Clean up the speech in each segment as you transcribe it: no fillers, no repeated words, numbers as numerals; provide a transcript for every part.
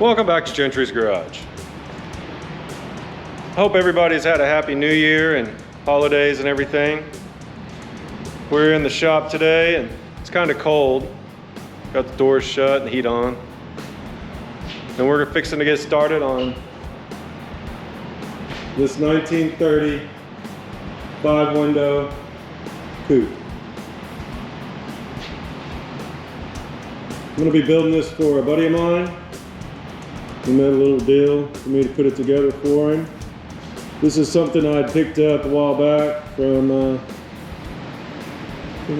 Welcome back to Gentry's Garage. I hope everybody's had a happy new year and holidays and everything. We're in the shop today and it's kind of cold. Got the doors shut and the heat on. And we're fixing to get started on this 1930 5-window coupe. I'm going to be building this for a buddy of mine. He made a little deal for me to put it together for him. This is something I picked up a while back from a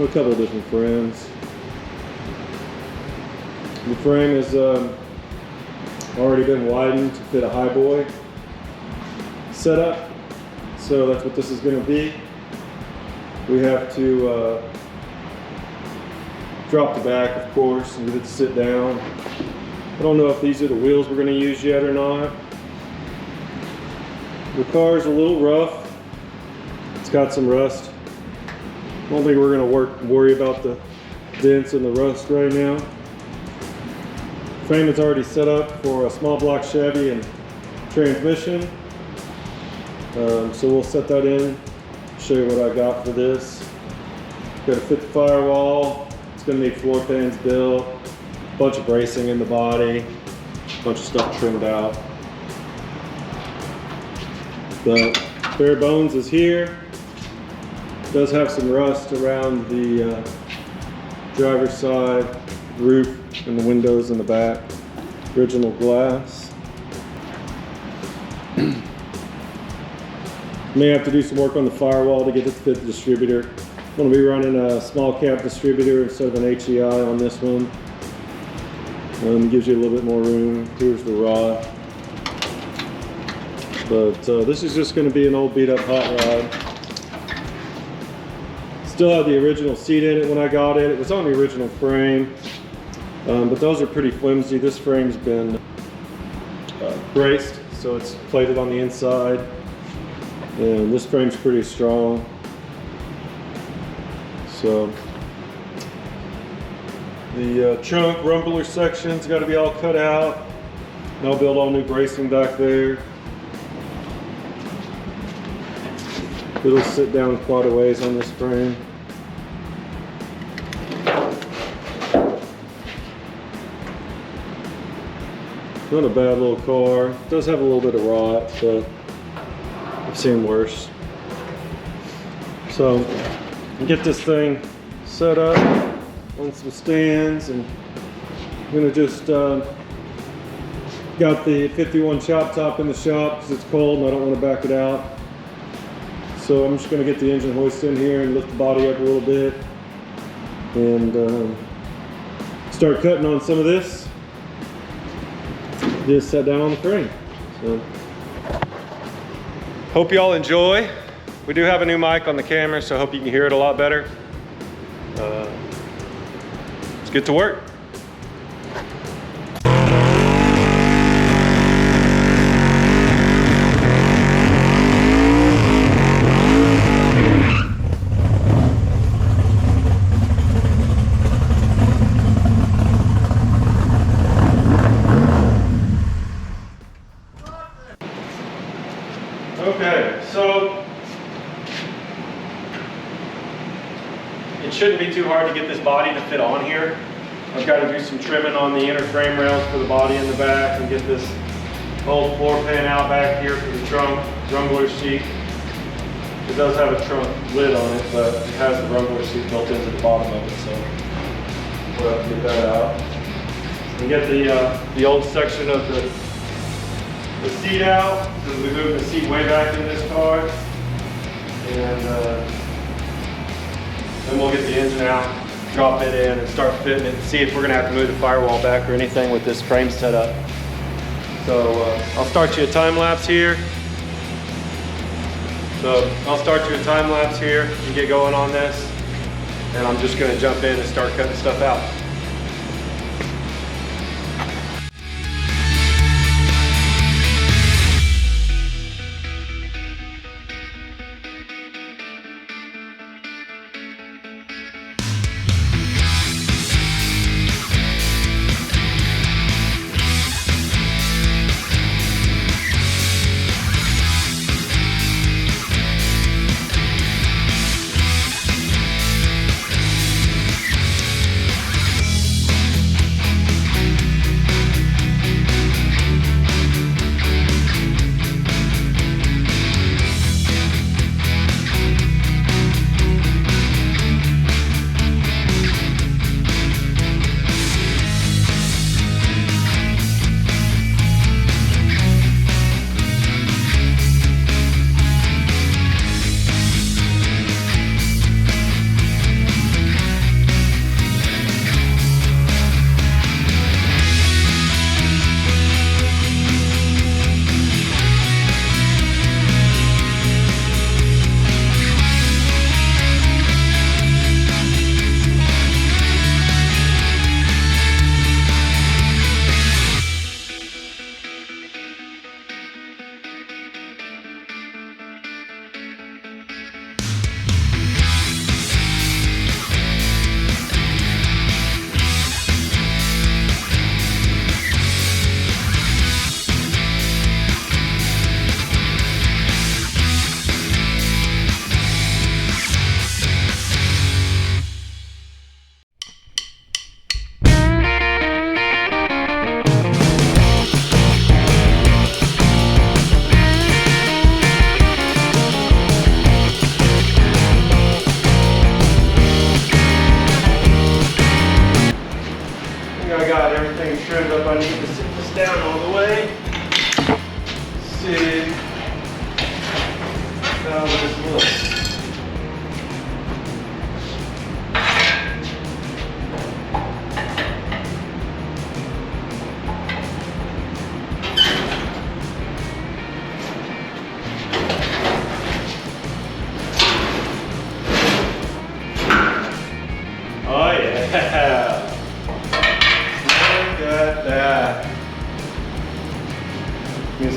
couple of different friends. The frame has already been widened to fit a highboy setup, so that's what this is going to be. We have to drop the back, of course, and get it to sit down. I don't know if these are the wheels we're going to use yet or not. The car is a little rough. It's got some rust. I don't think we're going to worry about the dents and the rust right now. Frame is already set up for a small block Chevy and transmission. So we'll set that in, show you what I got for this. Got to fit the firewall. It's going to need floor pans built. Bunch of bracing in the body, bunch of stuff trimmed out. The bare bones is here. It does have some rust around the driver's side, roof, and the windows in the back. Original glass. May have to do some work on the firewall to get it to fit the distributor. I'm going to be running a small cap distributor instead of an HEI on this one. Gives you a little bit more room. Here's the rod. But this is just going to be an old beat up hot rod. Still had the original seat in it when I got it. It was on the original frame. But those are pretty flimsy. This frame's been braced, so it's plated on the inside. And this frame's pretty strong. So the trunk rumbler section's got to be all cut out. And I'll build all new bracing back there. It'll sit down quite a ways on this frame. Not a bad little car. It does have a little bit of rot, but I've seen worse. So get this thing set up on some stands, and I'm gonna just got the 51 chop top in the shop because it's cold and I don't want to back it out. So I'm just gonna get the engine hoist in here and lift the body up a little bit and start cutting on some of this. Just set down on the frame. So hope you all enjoy. We do have a new mic on the camera, so I hope you can hear it a lot better. Let's get to work. Okay, so it shouldn't be too hard to get this body to fit on here. I've got to do some trimming on the inner frame rails for the body in the back and get this old floor pan out back here for the trunk, rumbler seat. It does have a trunk lid on it, but it has the rumbler seat built into the bottom of it, so we'll have to get that out. And get the old section of the seat out, because we moved the seat way back in this car. And then we'll get the engine out, drop it in, and start fitting it and see if we're going to have to move the firewall back or anything with this frame set up. So I'll start you a time lapse here. So I'll start you a time lapse here and get going on this. And I'm just going to jump in and start cutting stuff out.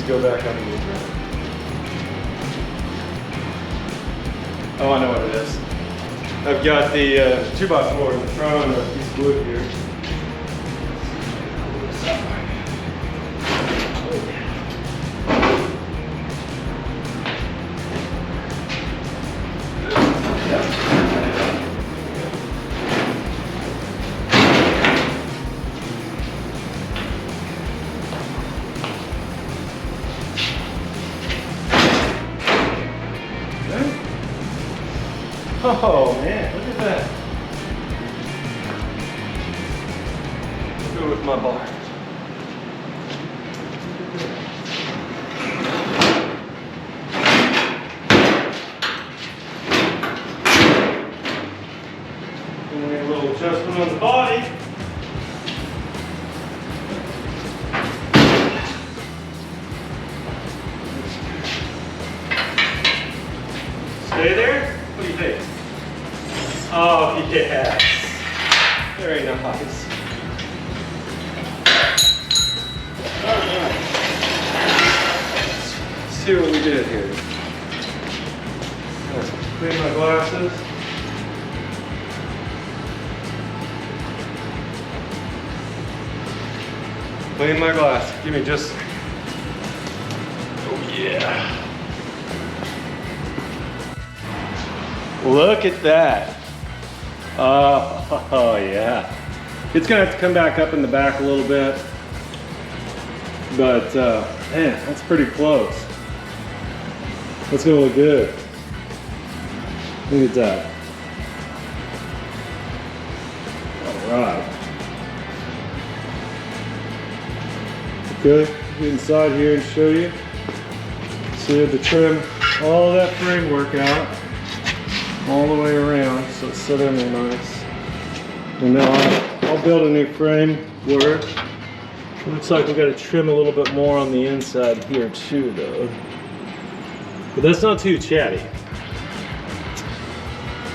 go back underneath there. Oh, I know what it is. I've got the 2x4 in the front and a piece of wood here. Oh man, look at that. Let's go with my bar. And we have a little adjustment on the body. Stay there? What do you think? Oh, yes. Very nice. All right. Let's see what we did here. Clean my glasses. Clean my glass. Give me just. Oh, yeah. Look at that. Oh, yeah. It's gonna have to come back up in the back a little bit. But, man, that's pretty close. That's gonna look good. Look at that. All right. Okay, get inside here and show you. So you have to trim all that framework out. All the way around, so it's set in there nice. And now I'll build a new frame where it looks like we got to trim a little bit more on the inside here too, though. But that's not too chatty.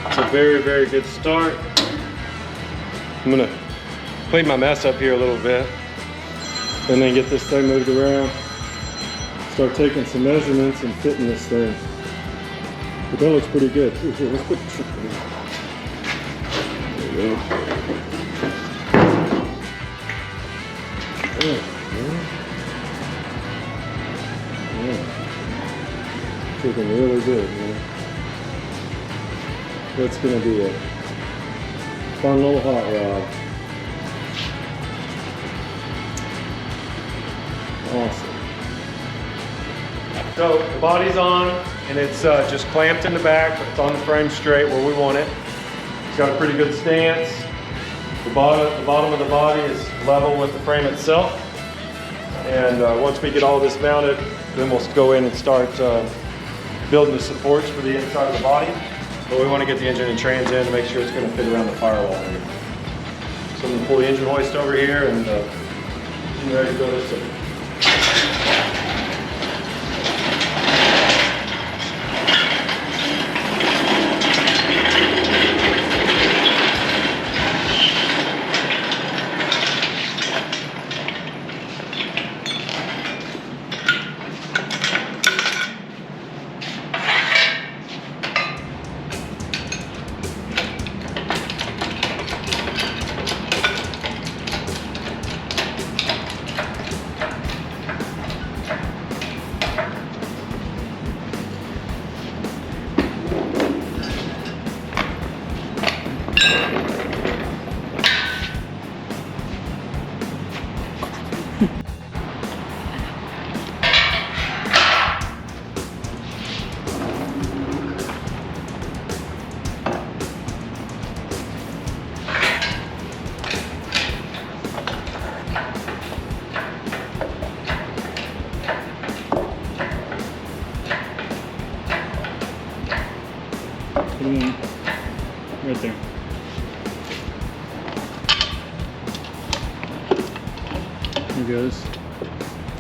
It's a very, very good start. I'm gonna clean my mess up here a little bit, and then get this thing moved around. Start taking some measurements and fitting this thing. But that looks pretty good. Ooh, here, let's put the trip in. There we go. Yeah. Looking really good, man. That's gonna be a fun little hot rod. Awesome. So the body's on, and it's just clamped in the back, but it's on the frame straight where we want it. It's got a pretty good stance. The bottom of the body is level with the frame itself. And once we get all this mounted, then we'll go in and start building the supports for the inside of the body. But we want to get the engine and trans in to make sure it's going to fit around the firewall here. So I'm going to pull the engine hoist over here and get ready to build this thing. Right there. There it goes.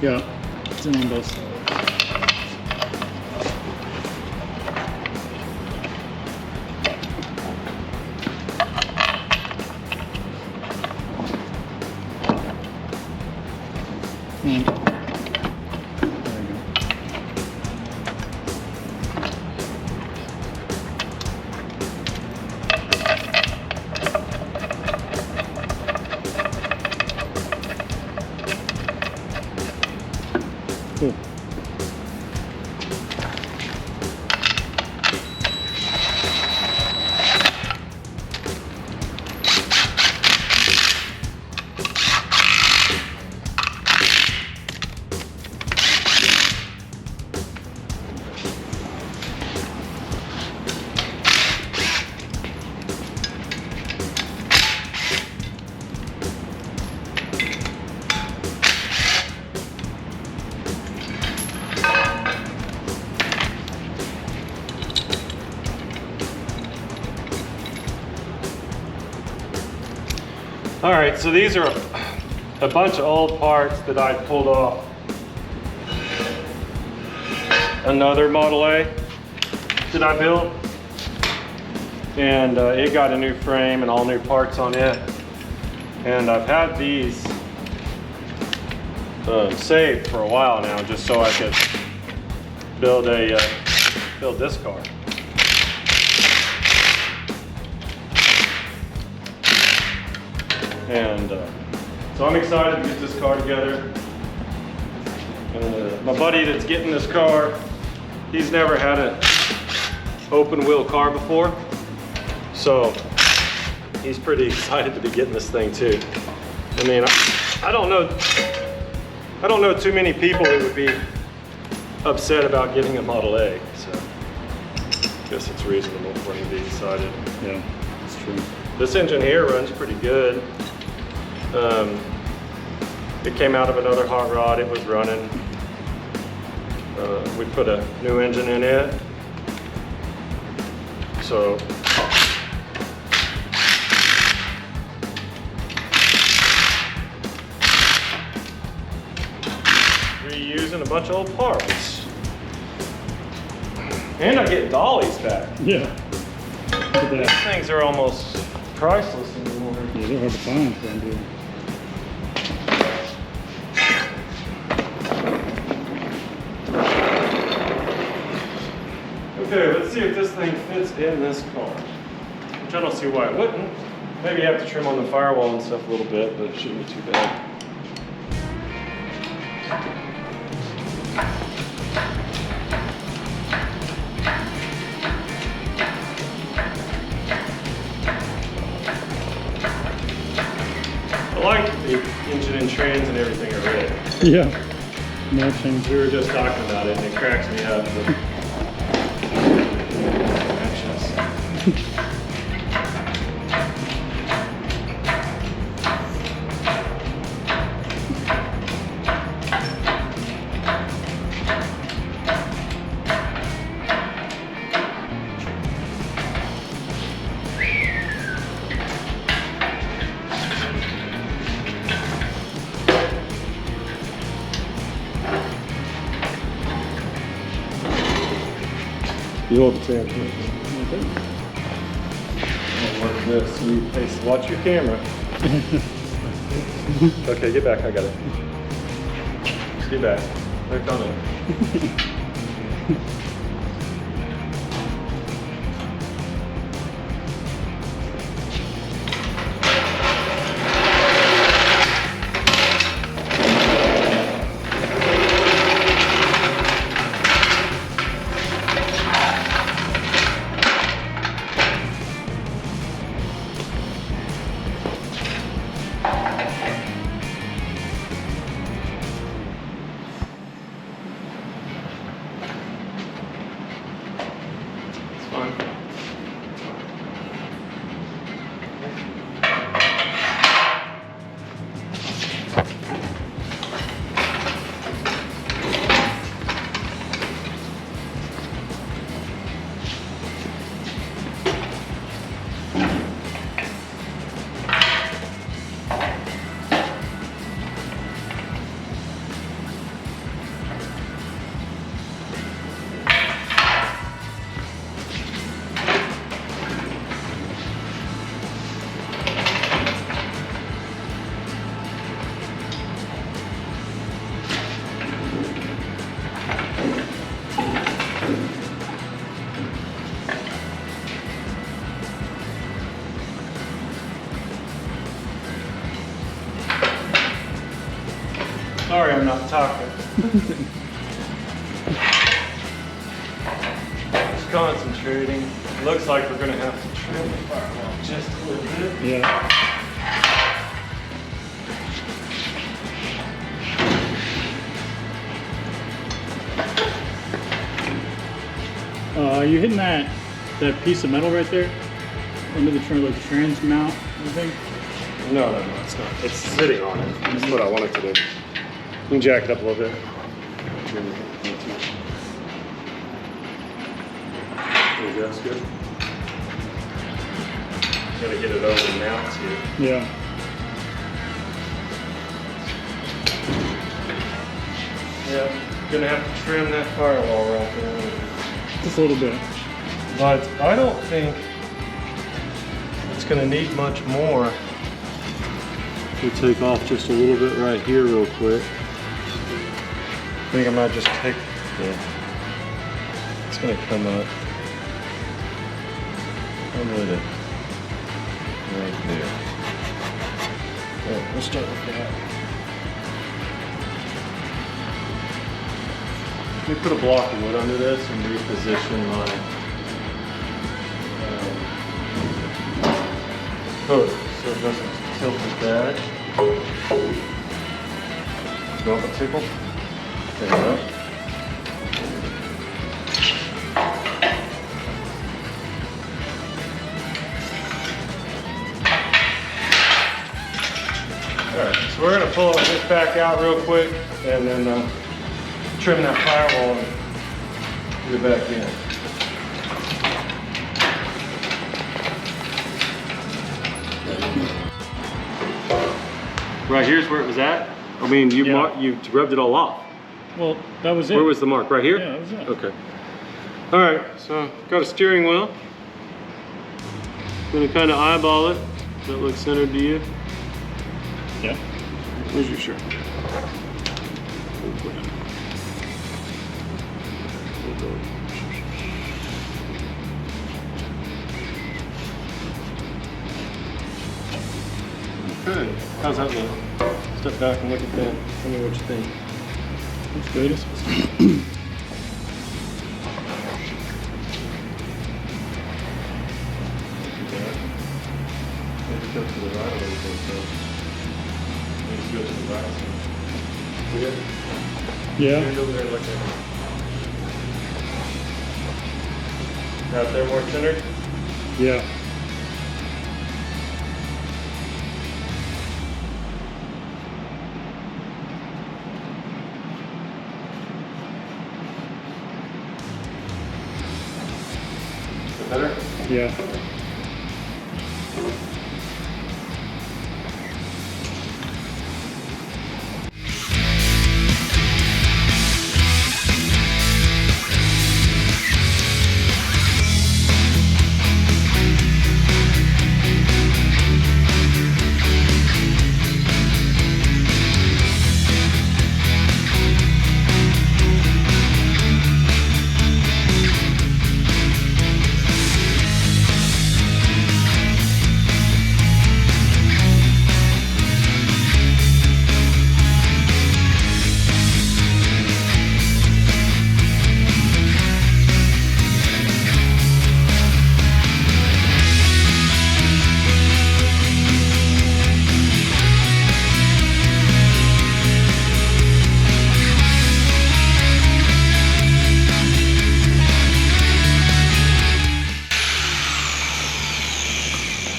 Yeah, it's in on both sides. There we Cool. All right, so these are a bunch of old parts that I pulled off another Model A that I built. And it got a new frame and all new parts on it. And I've had these saved for a while now, just so I could build this car. And so I'm excited to get this car together. My buddy that's getting this car, he's never had an open wheel car before. So he's pretty excited to be getting this thing too. I mean, I don't know too many people that would be upset about getting a Model A. So I guess it's reasonable for him to be excited. Yeah, that's true. This engine here runs pretty good. It came out of another hot rod, it was running. We put a new engine in it. So reusing a bunch of old parts. And I get dollies back. Yeah. Look at These that. things are almost priceless anymore. Yeah, they're hard to find for them, dude. Okay, let's see if this thing fits in this car. Which I don't see why it wouldn't. Maybe you have to trim on the firewall and stuff a little bit, but it shouldn't be too bad. I like the engine and trans and everything are red. Yeah. No change. We were just talking about it and it cracks me up. But You hold the chair. I'll work this. Hey, watch your camera. Okay, get back. I got it. Get back. Back on it. Sorry, I'm not talking. Just concentrating. Looks like we're gonna have to trim the firewall just a little bit. Yeah. Are you hitting that piece of metal right there under the like trans mount? I think. No, it's not. It's sitting on it. That's what I wanted to do. You can jack it up a little bit. There you go, that's good. Gotta get it over the mounts here. Yeah. Yeah, gonna have to trim that firewall right there. Just a little bit. But I don't think it's gonna need much more. We'll take off just a little bit right here real quick. I think I might just take, yeah. It's gonna come up. I'm with it. Right there. Alright, we'll start with that. Let me put a block of wood under this and reposition my hook so it doesn't tilt as bad. Go up a tickle. There you go. Alright, so we're going to pull this back out real quick and then trim that firewall and get it back in. Right here's where it was at? I mean, you rubbed it all off. Well, that was it. Where was the mark? Right here? Yeah, that was it. Okay. All right, so got a steering wheel. Gonna kind of eyeball it. Does that look centered to you? Yeah. Where's your shirt? Okay, how's that look? Step back and look at that. Tell me what you think. That's good. Maybe go to the right a little bit, so maybe go to the right. See it? Yeah. Stand over there and look at it. Out there more centered? Yeah. Better? Yeah.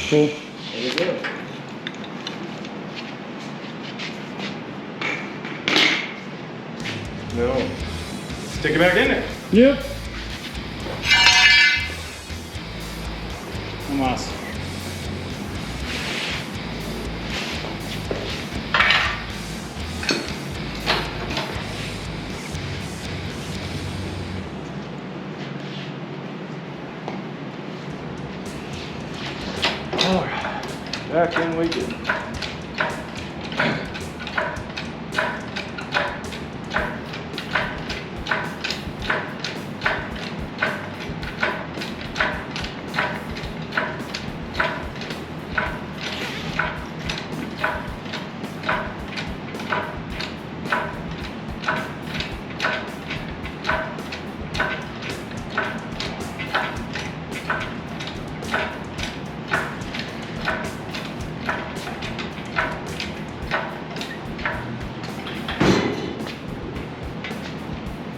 Cool. There you go. No. Stick it back in there. Yep. Vamos. Alright, back in we go.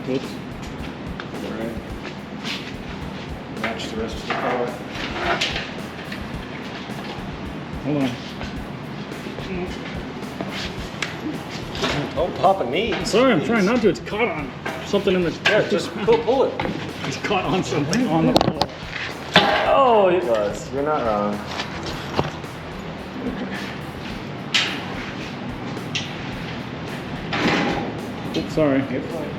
Whoops. All right. Match the rest of the car. Hold on. Oh, Papa needs. Sorry, I'm trying not to. It's caught on something in the. Yeah, just pull it. It's caught on something on the floor. Oh, it was. You're not wrong. Oops, sorry. You're fine.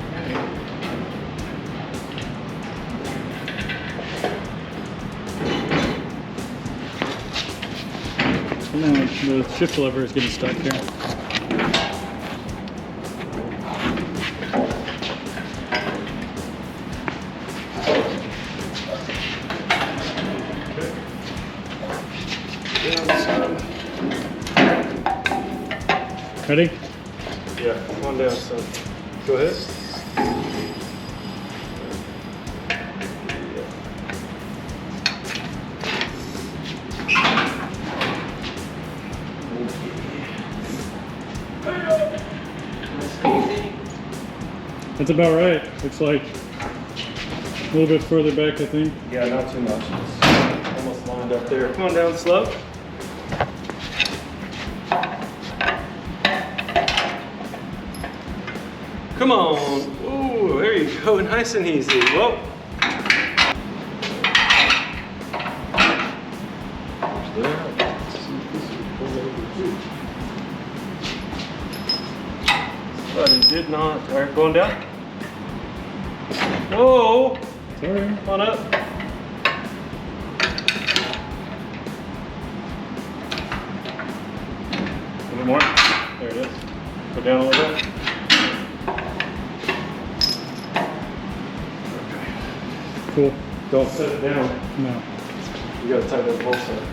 Come on, the shift lever is getting stuck here. Ready? Yeah, come on down, son. Go ahead. That's about right. Looks like a little bit further back, I think. Yeah, not too much. It's almost lined up there. Come on down slow. Come on. Ooh, there you go. Nice and easy. Whoa. But it did not. All right, going down. Whoa. Sorry. Come on up. A little bit more. There it is. Go down a little bit. Cool. Don't set it down. No. You gotta tighten the bolts up.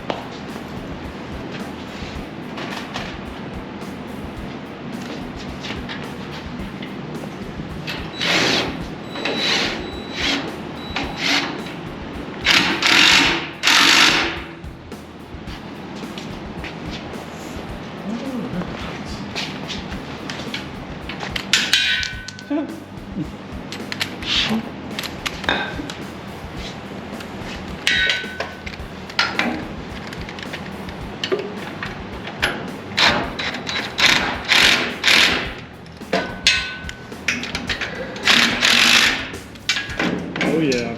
Oh yeah.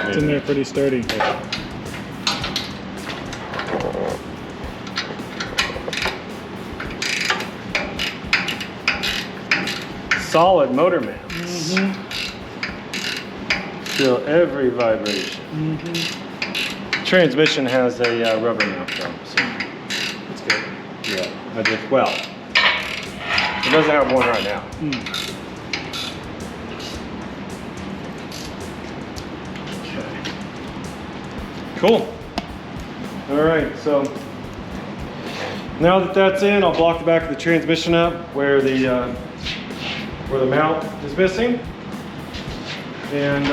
It's in there pretty sturdy. Solid motor mounts. Feel every vibration. Transmission has a rubber mount though, so it's good. Yeah, I just, well, it doesn't have one right now. Cool. All right, so now that that's in, I'll block the back of the transmission up where the mount is missing, and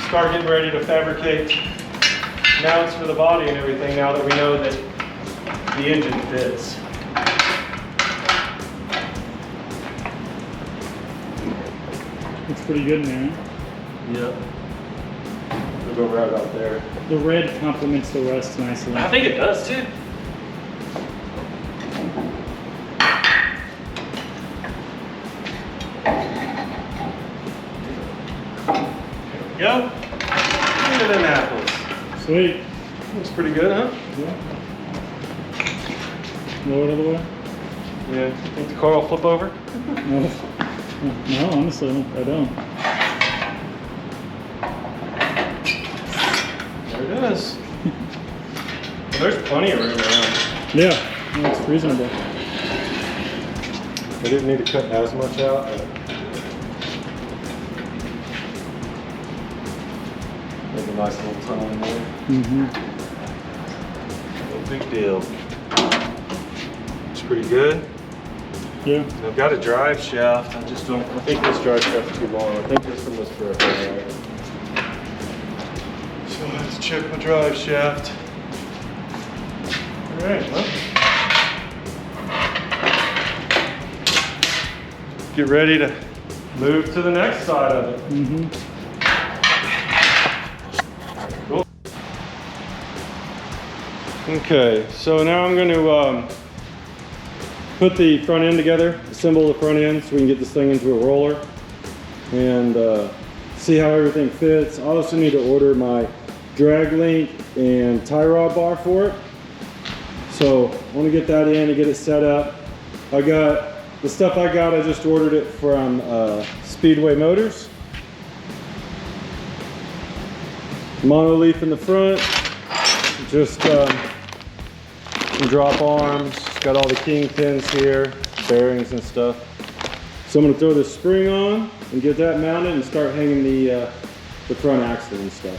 start getting ready to fabricate mounts for the body and everything now that we know that the engine fits. It's pretty good in there. Yep. We'll go right out there. The red complements the rest nicely. I think it does too. There we go. Look at them apples. Sweet. Looks pretty good, huh? Yeah. Lower it other way? Yeah. Think the car will flip over? No. No, honestly, I don't. There it is. Well, there's plenty of room around. Yeah, that's reasonable. I didn't need to cut as much out. There's a nice little tunnel in there. No big deal. It's pretty good. Yeah. I've got a drive shaft. I just don't. I think this drive shaft's too long. I think this one was for a right. So let's check my drive shaft. All right. Well, get ready to move to the next side of it. Cool. Okay, so now I'm going to put the front end together, assemble the front end so we can get this thing into a roller and see how everything fits. I also need to order my drag link and tie rod bar for it. So I want to get that in and get it set up. I got the stuff I just ordered it from Speedway Motors. Monoleaf in the front, just drop arms, got all the king pins here, bearings and stuff. So I'm going to throw this spring on and get that mounted and start hanging the front axle and stuff.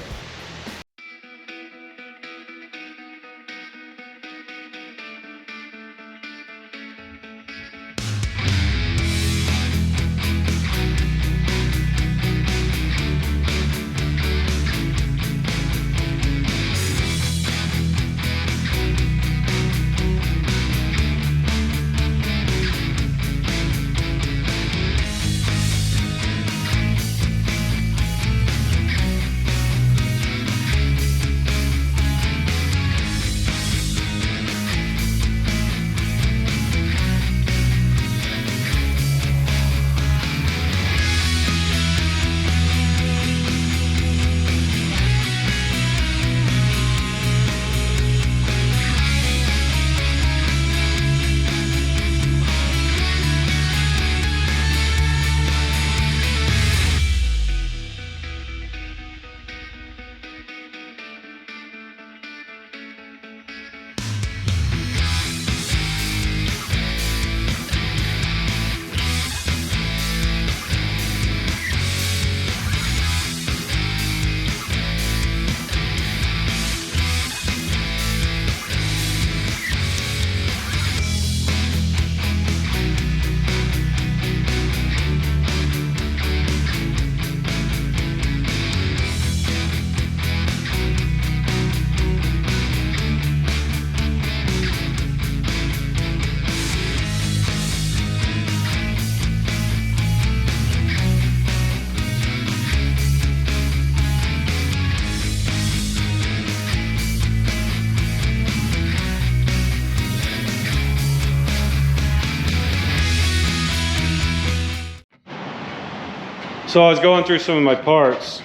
So I was going through some of my parts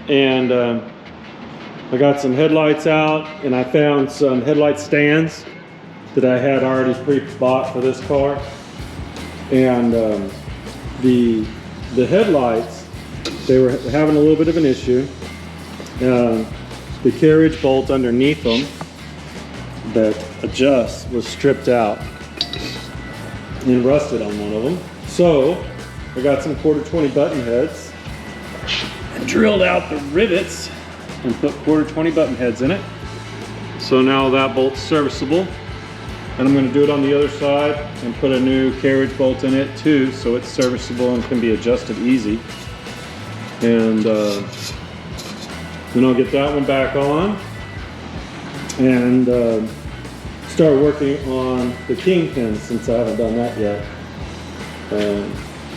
and I got some headlights out and I found some headlight stands that I had already pre-bought for this car. And the headlights, they were having a little bit of an issue. The carriage bolt underneath them that adjusts was stripped out and rusted on one of them. So I got some 1/4-20 button heads and drilled out the rivets and put 1/4-20 button heads in it. So now that bolt's serviceable. And I'm going to do it on the other side and put a new carriage bolt in it too, so it's serviceable and can be adjusted easy. And then I'll get that one back on and start working on the kingpins since I haven't done that yet.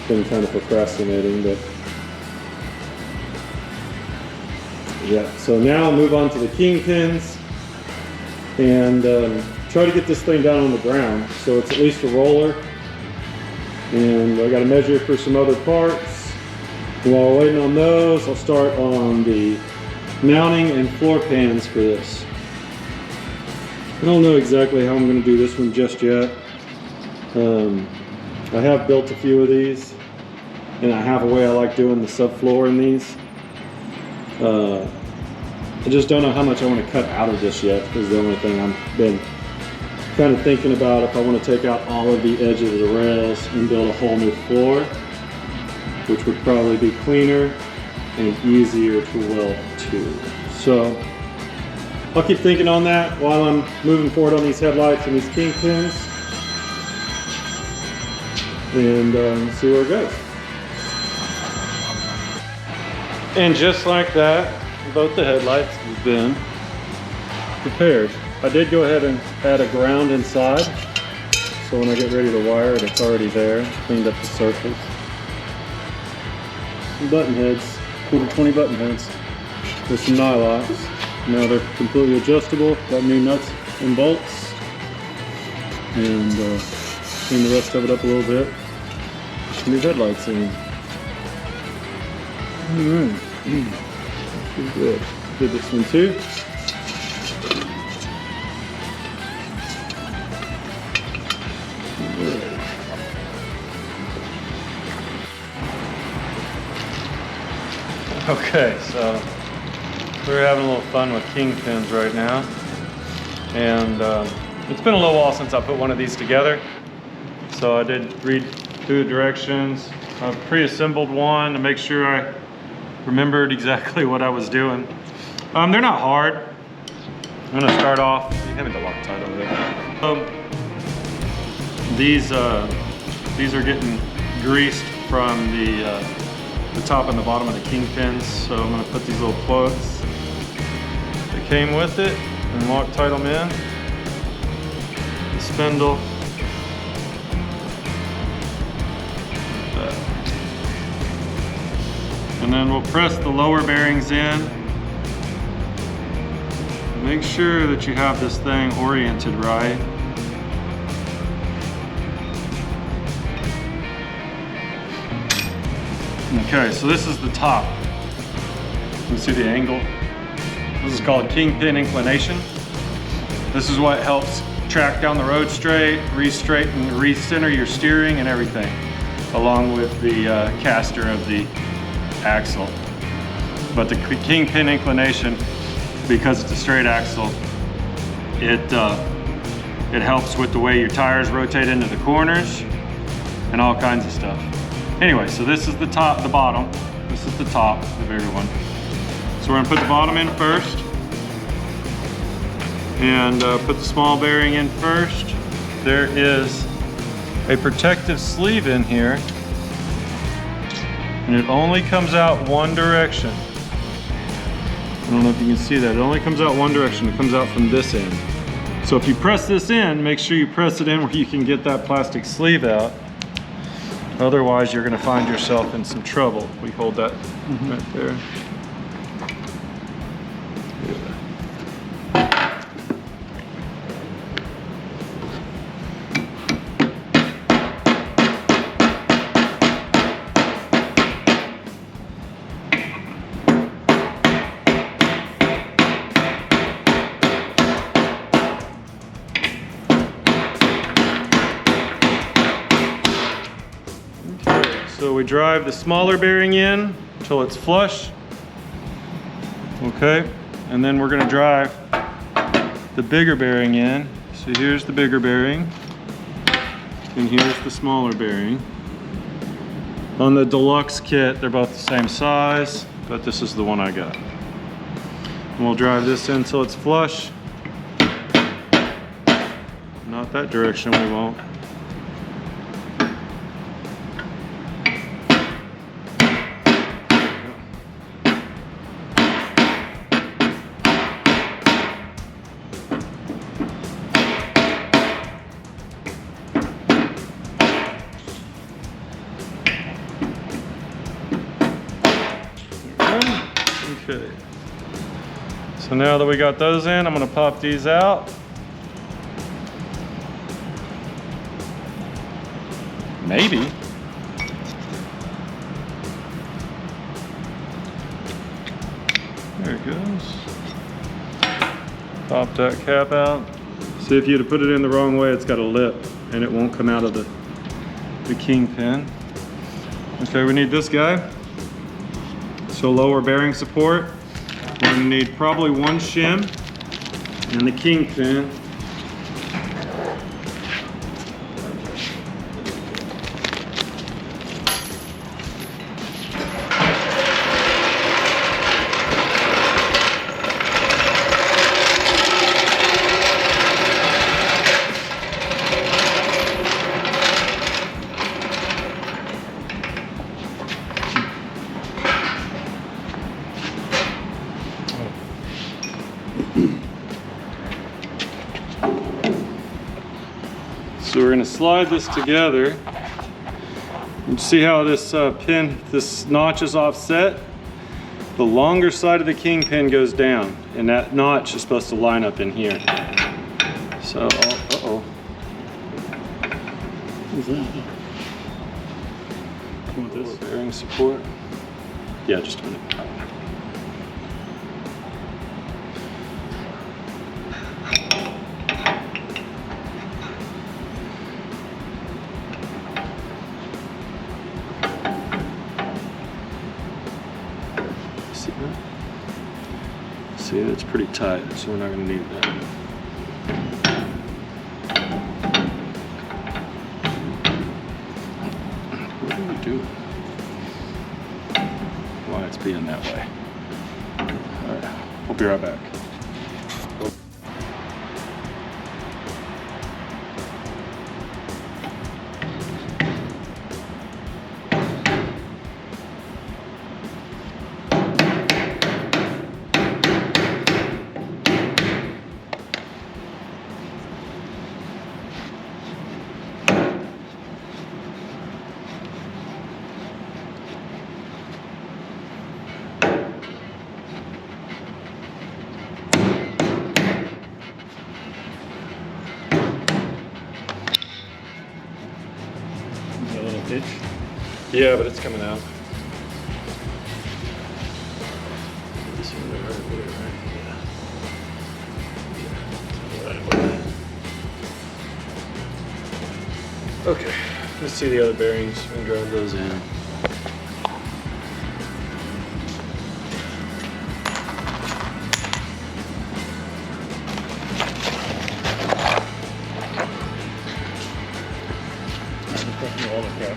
Been kind of procrastinating, but yeah. So now I'll move on to the kingpins and try to get this thing down on the ground so it's at least a roller. And I got to measure for some other parts. While waiting on those, I'll start on the mounting and floor pans for this. I don't know exactly how I'm going to do this one just yet. I have built a few of these and I have a way I like doing the subfloor in these. I just don't know how much I want to cut out of this yet is the only thing I've been kind of thinking about. If I want to take out all of the edges of the rails and build a whole new floor, which would probably be cleaner and easier to weld too. So I'll keep thinking on that while I'm moving forward on these headlights and these kingpins and see where it goes. And just like that, both the headlights have been prepared. I did go ahead and add a ground inside, so when I get ready to wire it, it's already there, cleaned up the surface. some button heads, 20 button heads. There's some nylocks. Now they're completely adjustable. Got new nuts and bolts. And clean the rest of it up a little bit. New headlights in. Alright. Pretty good. Did this one too. Okay, so we're having a little fun with kingpins right now, and it's been a little while since I put one of these together, so I did read through the directions. I've pre-assembled one to make sure I remembered exactly what I was doing. They're not hard. I'm gonna start off. You have me the Loctite over there. These are getting greased from the top and the bottom of the kingpins, so I'm going to put these little plugs that came with it and Loctite them in. The spindle. And then we'll press the lower bearings in. Make sure that you have this thing oriented right. Okay, so this is the top. You can see the angle. This is called kingpin inclination. This is what helps track down the road straight, re-straighten, recenter your steering and everything, along with the caster of the axle. But the kingpin inclination, because it's a straight axle, it helps with the way your tires rotate into the corners and all kinds of stuff. Anyway, so this is the top, the bottom. This is the top, the bigger one. So we're gonna put the bottom in first, and put the small bearing in first. There is a protective sleeve in here, and it only comes out one direction. I don't know if you can see that. It only comes out one direction. It comes out from this end. So if you press this in, make sure you press it in where you can get that plastic sleeve out. Otherwise, you're going to find yourself in some trouble. We hold that right there. So we drive the smaller bearing in until it's flush. Okay, and then we're gonna drive the bigger bearing in. So here's the bigger bearing, and here's the smaller bearing. On the deluxe kit, they're both the same size, but this is the one I got. And we'll drive this in until it's flush. Not that direction, we won't. Okay, so now that we got those in, I'm going to pop these out. Maybe. There it goes. Pop that cap out. See, if you'd have put it in the wrong way, it's got a lip and it won't come out of the kingpin. Okay, we need this guy. So lower bearing support, we're going to need probably one shim and the kingpin. So we're going to slide this together You see how this this notch is offset? The longer side of the kingpin goes down, and that notch is supposed to line up in here. So, uh-oh. What's that? You want this? Bearing support? Yeah, just a minute. See that? See, that's pretty tight, so we're not going to need that. What are we doing? Why it's being that way. Alright, we'll be right back. A little hitch. Yeah, but it's coming out. Okay, let's see the other bearings. We can drive those in. All the crap.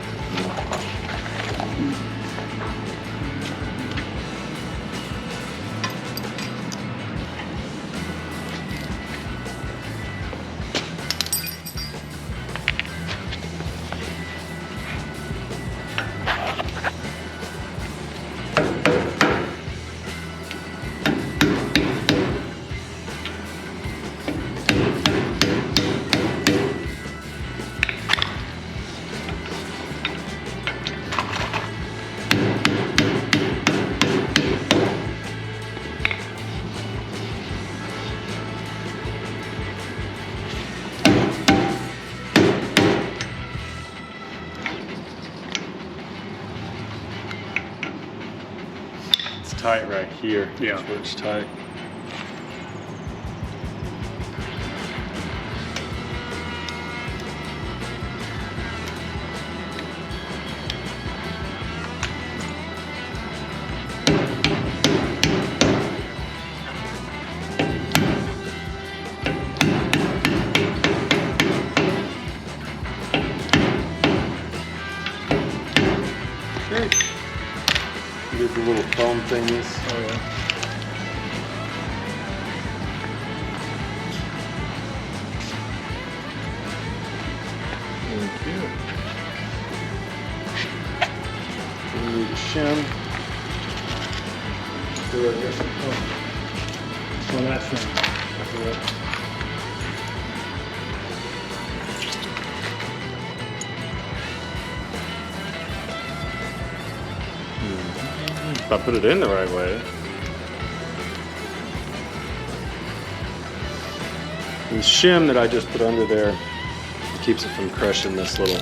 Tight right here. Yeah. That's where it's tight. Okay. Get the little foam thingies. Oh yeah. Thank you. We need a shim. Do it here. Oh, that's right. If I put it in the right way. The shim that I just put under there keeps it from crushing this little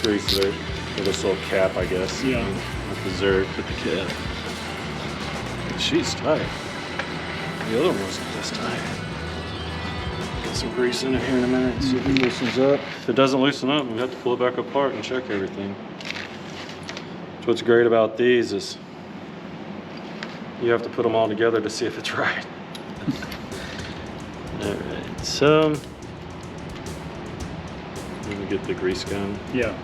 grease there, or this little cap, I guess. Yeah. With the zerk with the cap. She's tight. The other one wasn't this tight. Get some grease in it here in a minute and see if it loosens up. If it doesn't loosen up, we have to pull it back apart and check everything. So what's great about these is you have to put them all together to see if it's right. Alright, so let me get the grease gun. Yeah.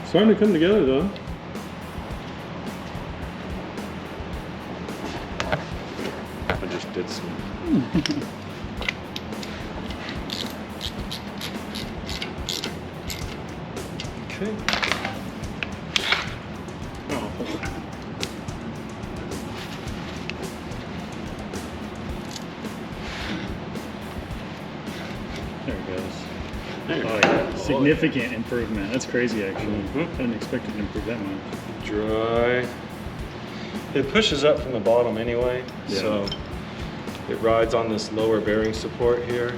Starting to come together though. I just did some. Okay. Oh. There it goes. There you Oh go. yeah, significant improvement. That's crazy actually. Mhm. I didn't expect it to improve that much. Dry. It pushes up from the bottom anyway, Yeah. so it rides on this lower bearing support here.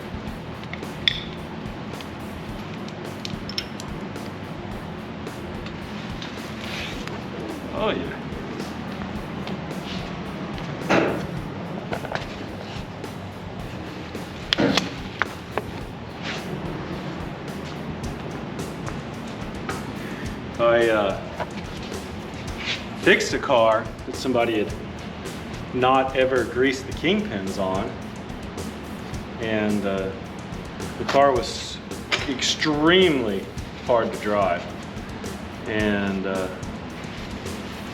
Oh yeah. I fixed a car that somebody had not ever greased the kingpins on, and the car was extremely hard to drive, and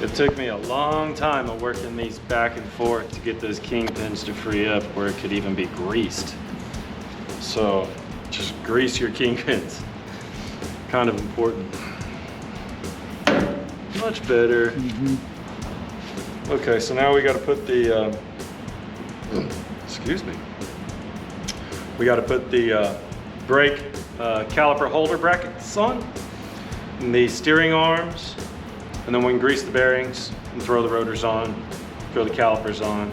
it took me a long time of working these back and forth to get those kingpins to free up where it could even be greased. So just grease your kingpins, kind of important. Much better. Okay, so now we got to put the excuse me. We got to put the brake caliper holder brackets on, and the steering arms, and then we can grease the bearings and throw the rotors on, throw the calipers on.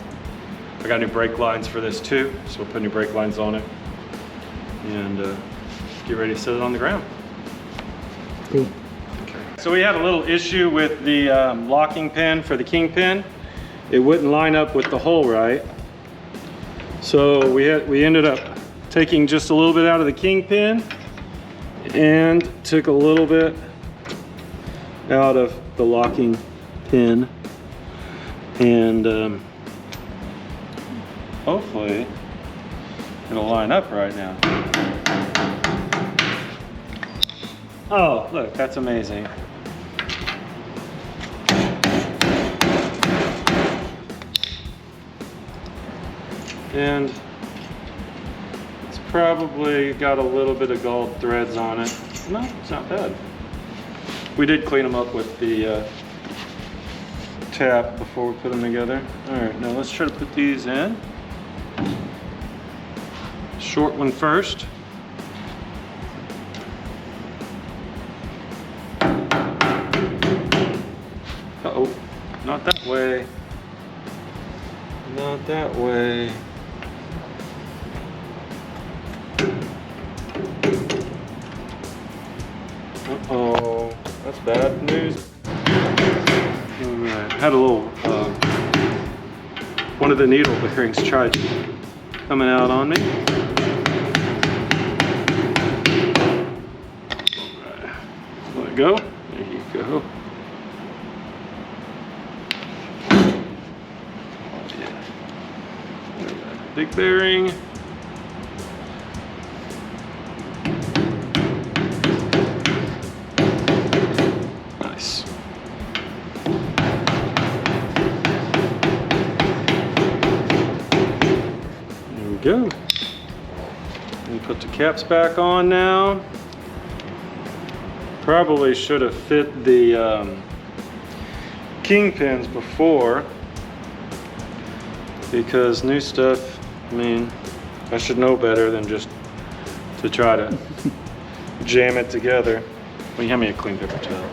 I got new brake lines for this too, so we'll put new brake lines on it and get ready to set it on the ground. Cool. So we had a little issue with the locking pin for the kingpin. It wouldn't line up with the hole right. So we ended up taking just a little bit out of the kingpin and took a little bit out of the locking pin. And hopefully it'll line up right now. Oh, look, that's amazing. And it's probably got a little bit of gold threads on it. No, it's not bad. We did clean them up with the tap before we put them together. All right, now let's try to put these in. Short one first. Uh-oh, not that way. Not that way. Uh-oh, that's bad news. Alright, had a little, one of the needle bearings tried coming out on me. Alright, let it go. There you go. Oh yeah. Big bearing. Nice. There we go. And put the caps back on now. Probably should have fit the kingpins before, because new stuff, I mean, I should know better than just to try to jam it together. Will you hand me a clean paper towel?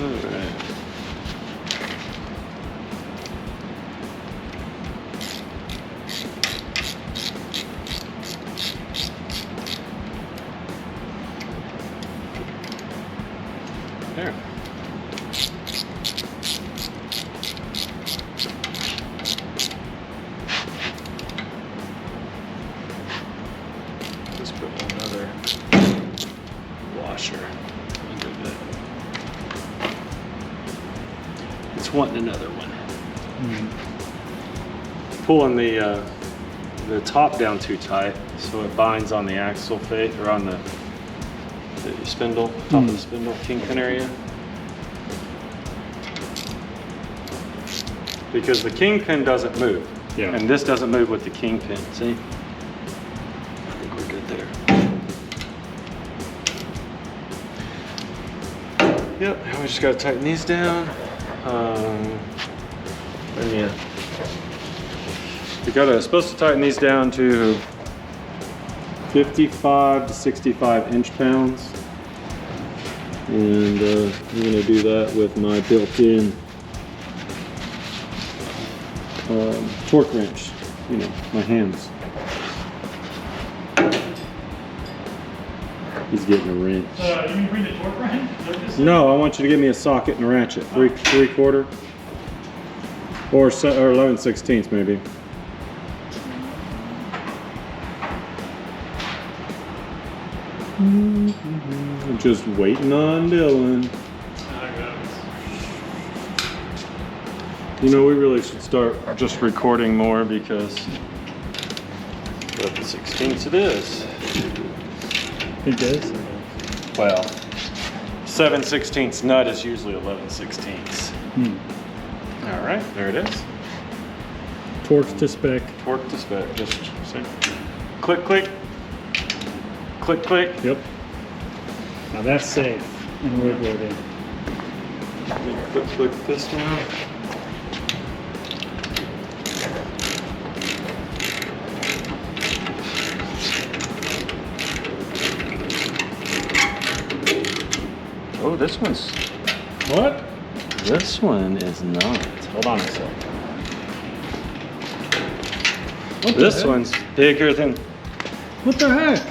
All right. There. Let's put another washer under that. It's wanting another one. Pulling the top down too tight, so it binds on the axle face or on the spindle, top of the spindle, kingpin area. Because the kingpin doesn't move. Yeah. And this doesn't move with the kingpin, see? I think we're good there. Yep, now we just gotta tighten these down. And yeah, supposed to tighten these down to 55 to 65 inch-pounds. And I'm gonna do that with my built-in torque wrench, you know, my hands. He's getting a wrench. You mean bring the torque wrench? No, I want you to give me a socket and a ratchet. Three quarter or 11/16 maybe. Just waiting on Dylan. You know, we really should start just recording more because what the 16th it is. It does. Well, 7/16 nut is usually 11/16. All right, there it is. Torque to spec. Torque to spec. Just see. Click, click. Click, click. Yep. Now that's safe and roadworthy. Click, click this one. Oh, this one's. What? This one is not. Hold on a sec. This one's bigger than. What the heck?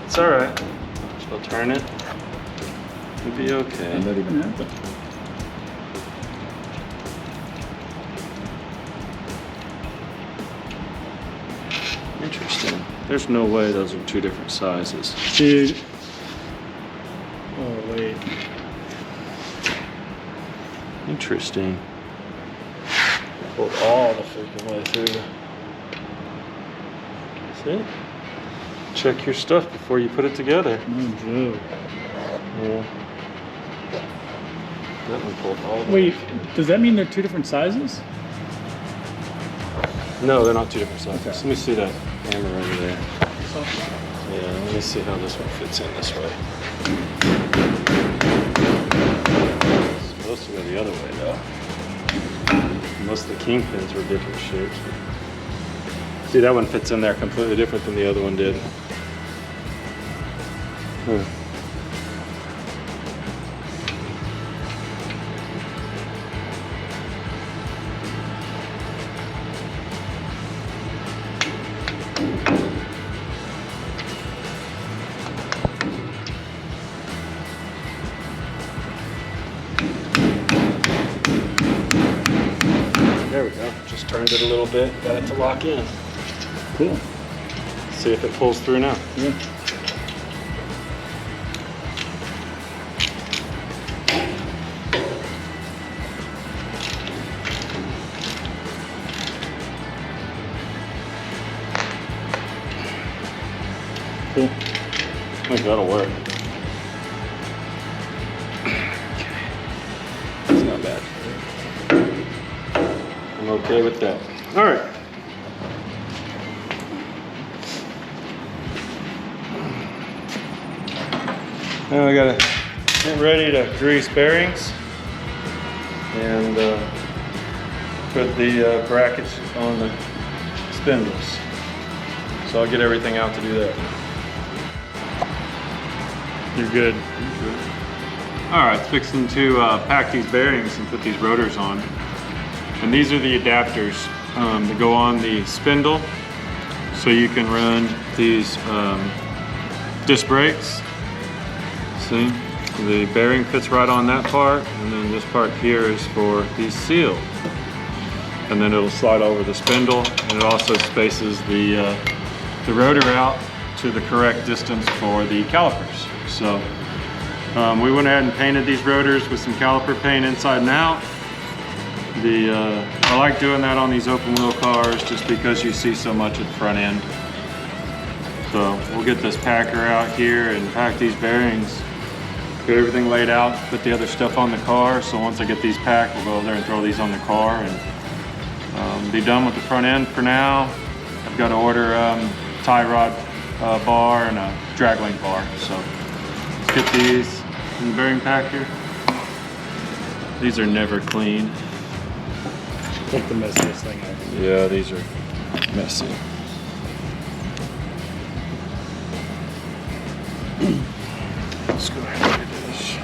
It's all right. She'll turn it. It'll be okay. How'd that even happen? Interesting. There's no way those are two different sizes. Dude. Oh, wait. Interesting. Pulled all the freaking way through. See? Check your stuff before you put it together. No joke. Yeah. That one pulled all the way. Wait, does that mean they're two different sizes? No, they're not two different sizes. Okay. Let me see that hammer over there. Yeah, let me see how this one fits in this way. It's supposed to go the other way though. Most of the kingpins were different shapes. See, that one fits in there completely different than the other one did. Huh. There we go. Just turned it a little bit. Got it to lock in. Cool. See if it pulls through now. Yeah. Cool. I think that'll work. It's not bad. I'm okay with that. All right. Now we gotta get ready to grease bearings and put the brackets on the spindles. So I'll get everything out to do that. You're good. All right, fixing to pack these bearings and put these rotors on. And these are the adapters that go on the spindle, so you can run these disc brakes. See, the bearing fits right on that part, and then this part here is for the seal. And then it'll slide over the spindle, and it also spaces the rotor out to the correct distance for the calipers. So we went ahead and painted these rotors with some caliper paint inside and out. I like doing that on these open wheel cars just because you see so much at the front end. So we'll get this packer out here and pack these bearings, get everything laid out, put the other stuff on the car. So once I get these packed, we'll go over there and throw these on the car and be done with the front end for now. I've got to order tie rod bar and a drag link bar. So let's get these in the bearing packer. These are never clean. Like the messiest thing ever. Yeah, these are messy. Let's go ahead and do this.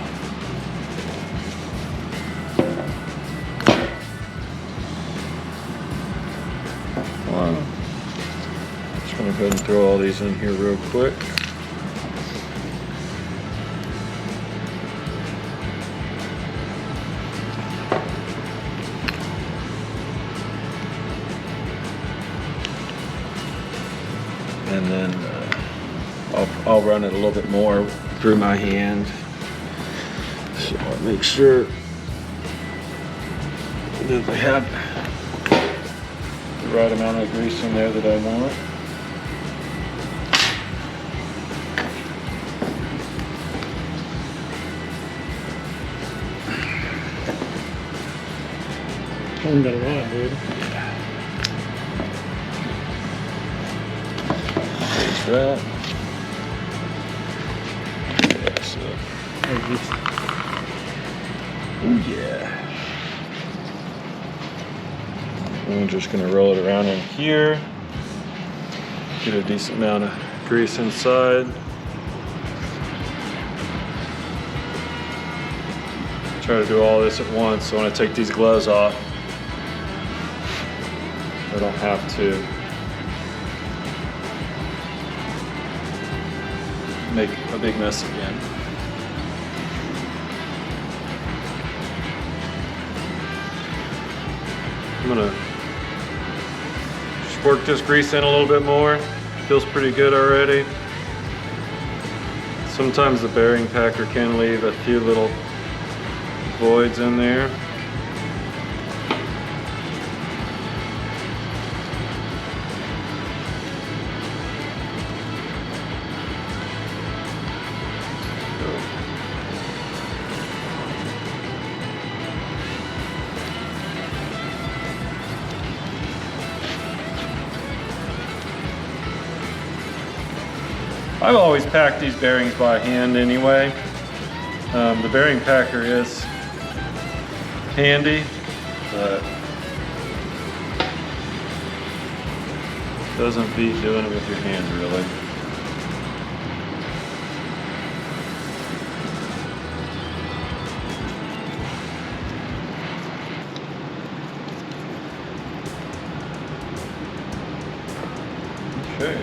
Just gonna go ahead and throw all these in here real quick. And then I'll run it a little bit more through my hand. So I'll make sure that they have the right amount of grease in there that I want. Turned that a lot, dude. That. Oh yeah. I'm just gonna roll it around in here. Get a decent amount of grease inside. Try to do all this at once, so when I take these gloves off, I don't have to make a big mess again. I'm gonna just work this grease in a little bit more. Feels pretty good already. Sometimes the bearing packer can leave a few little voids in there. I've always packed these bearings by hand anyway. The bearing packer is handy, but doesn't beat doing it with your hand really. Okay.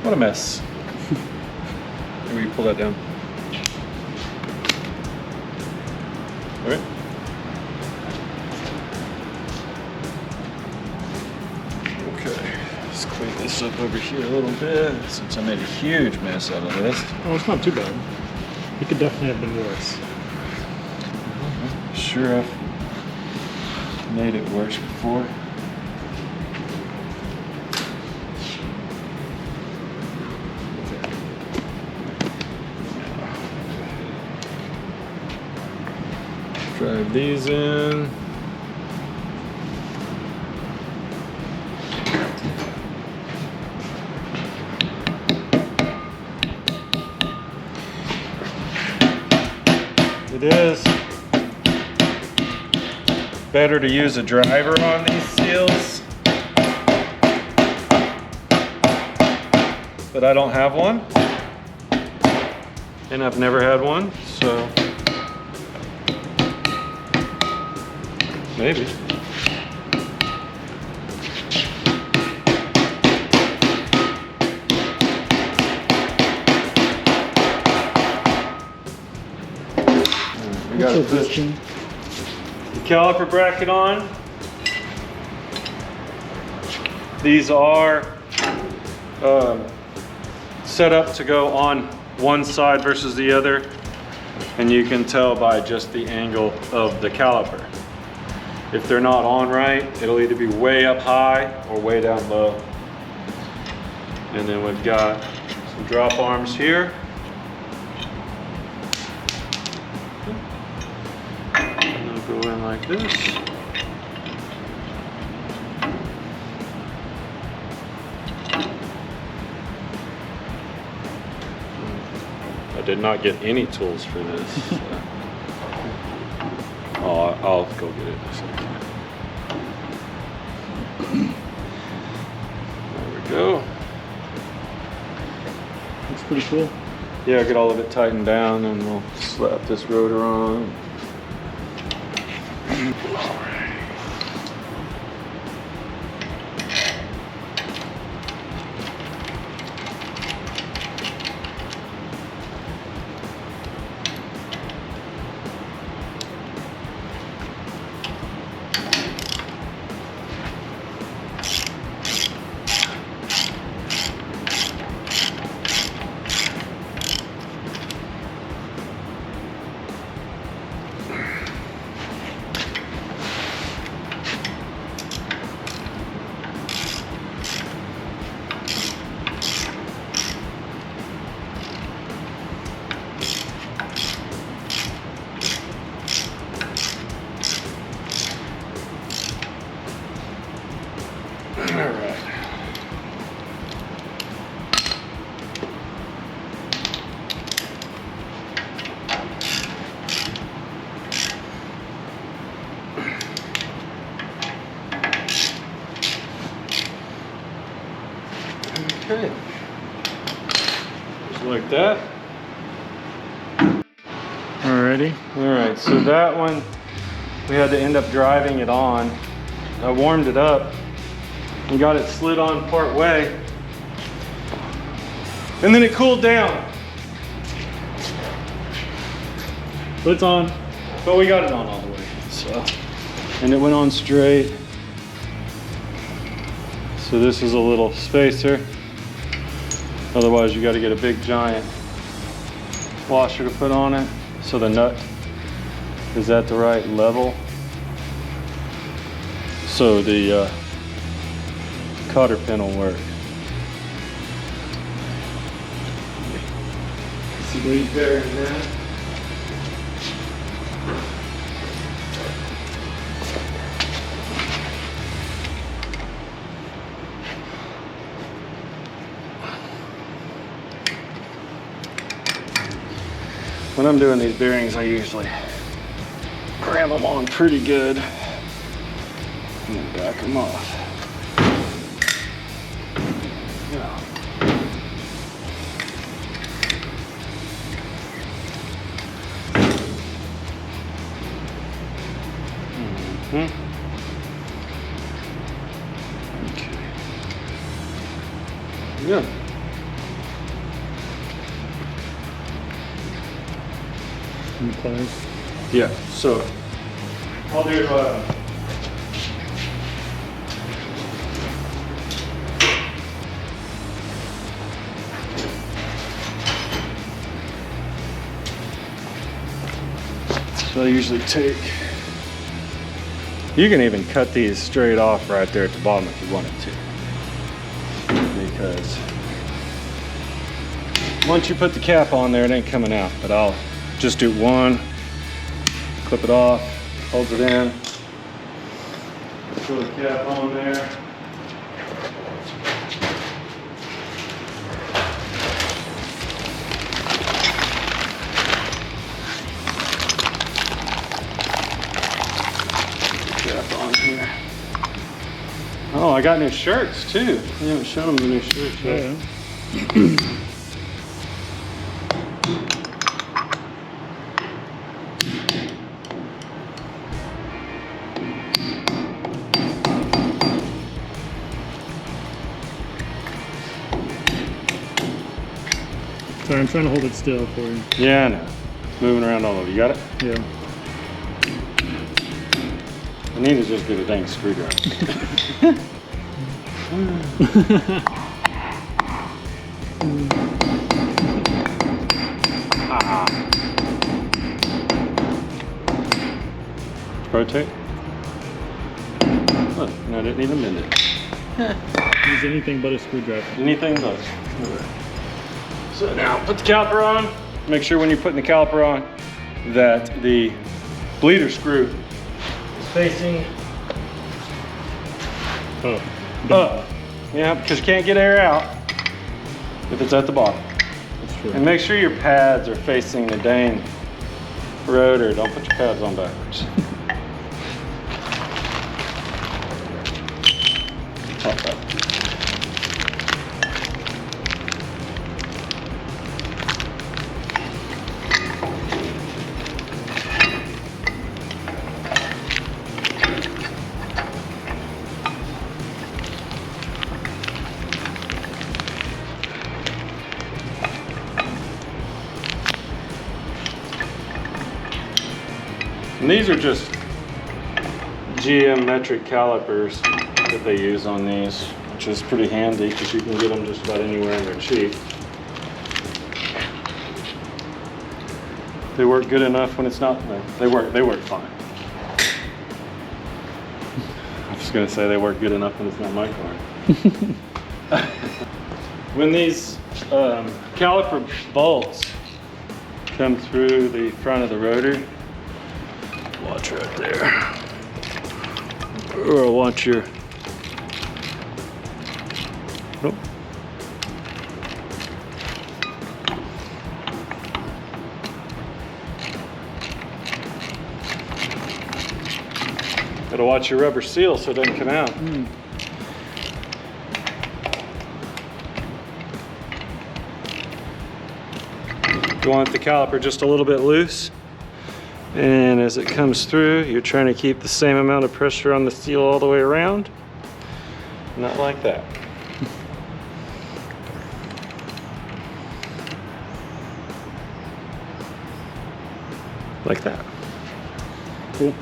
What a mess. Maybe you pull that down. All right. Okay, let's clean this up over here a little bit since I made a huge mess out of this. Oh, it's not too bad. It could definitely have been worse. Sure, I've made it worse before. Drive these in. It is better to use a driver on these seals, but I don't have one, and I've never had one, so maybe. We got to put the caliper bracket on. These are set up to go on one side versus the other, and you can tell by just the angle of the caliper. If they're not on right, it'll either be way up high or way down low. And then we've got some drop arms here. And they'll go in like this. did not get any tools for this. Oh, I'll go get it in a second. There we go. Looks pretty cool. Yeah, get all of it tightened down and we'll slap this rotor on. Okay, just like that. Alrighty. All right, so that one, we had to end up driving it on. I warmed it up and got it slid on part way. And then it cooled down. But it's on. But we got it on all the way, so. And it went on straight. So this is a little spacer. Otherwise you gotta get a big giant washer to put on it so the nut is at the right level. So the cotter pin will work. See there in that. When I'm doing these bearings, I usually cram them on pretty good and then back them off. Yeah. Okay. Yeah. Yeah, so I'll do so I usually take, you can even cut these straight off right there at the bottom if you wanted to, because once you put the cap on there, it ain't coming out. But I'll just do one, clip it off, holds it in, throw the cap on there. Cap on here. Oh, I got new shirts too. I haven't shown them the new shirts yet. Yeah. Sorry, I'm trying to hold it still for you. Yeah, I know. It's moving around all over. You got it? Yeah. I need to just get a dang screwdriver. Rotate. Look, I didn't even bend it. Use anything but a screwdriver. Anything but. So now put the caliper on. Make sure when you're putting the caliper on that the bleeder screw is facing up. Yeah, because you can't get air out if it's at the bottom. It's Sure. And make sure your pads are facing the dang rotor. Don't put your pads on backwards. Pop up. And these are just geometric calipers that they use on these, which is pretty handy because you can get them just about anywhere and they're cheap. They work good enough when it's not, they work fine. I was gonna say they work good enough when it's not my car. When these caliper bolts come through the front of the rotor, watch right there. Or watch your, nope. Gotta watch your rubber seal so it doesn't come out. You want the caliper just a little bit loose. And as it comes through, you're trying to keep the same amount of pressure on the steel all the way around. Not like that. Like that. Cool.